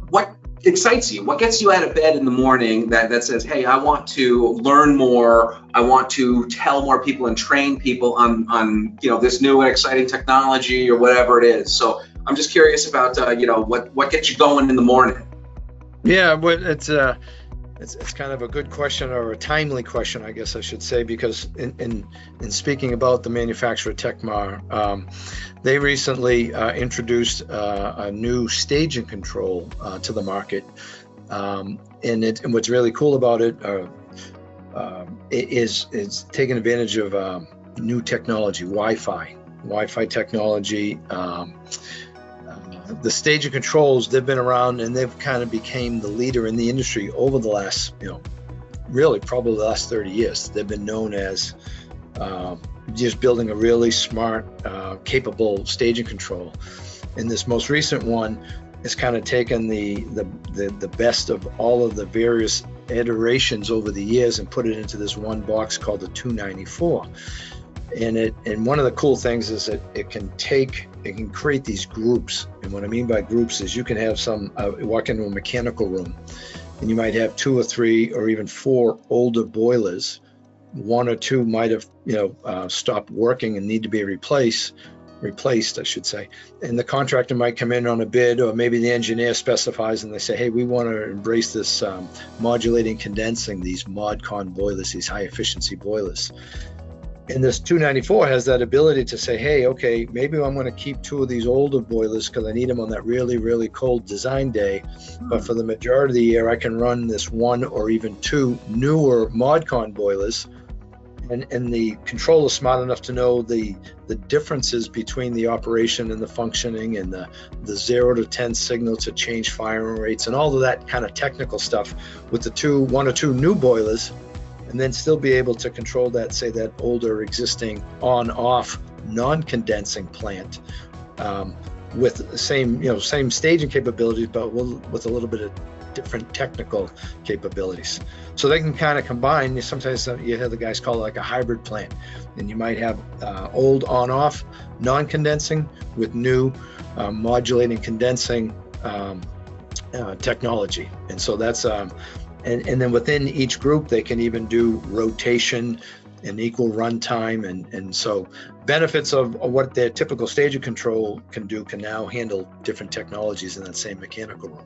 what excites you? What gets you out of bed in the morning that says, hey, I want to learn more. I want to tell more people and train people on this new and exciting technology or whatever it is. So I'm just curious about what gets you going in the morning. Yeah, but it's kind of a good question, or a timely question, I guess I should say, because in speaking about the manufacturer Tecmar, they recently introduced a new staging control to the market, and what's really cool about it is taking advantage of new technology, Wi-Fi technology. The staging controls, they've been around and they've kind of became the leader in the industry over the last, really probably the last 30 years. They've been known as just building a really smart, capable staging control. And this most recent one has kind of taken the best of all of the various iterations over the years and put it into this one box called the 294. And one of the cool things is that it can create these groups. And what I mean by groups is you can have walk into a mechanical room and you might have 2 or 3 or even 4 older boilers. 1 or 2 might have stopped working and need to be replaced, I should say. And the contractor might come in on a bid, or maybe the engineer specifies and they say, hey, we want to embrace this modulating condensing, these ModCon boilers, these high efficiency boilers. And this 294 has that ability to say, hey, okay, maybe I'm going to keep 2 of these older boilers because I need them on that really, really cold design day. But for the majority of the year, I can run this 1 or even 2 newer ModCon boilers. And the controller is smart enough to know the differences between the operation and the functioning, and the 0 to 10 signal to change firing rates and all of that kind of technical stuff with the 1 or 2 new boilers. And then still be able to control that, say, that older existing on-off non-condensing plant with the same staging capabilities, but with a little bit of different technical capabilities. So they can kind of combine. Sometimes you hear the guys call it like a hybrid plant, and you might have old on-off non-condensing with new modulating condensing technology. And so that's and then within each group, they can even do rotation and equal runtime. And so benefits of what their typical staging control can do can now handle different technologies in that same mechanical room.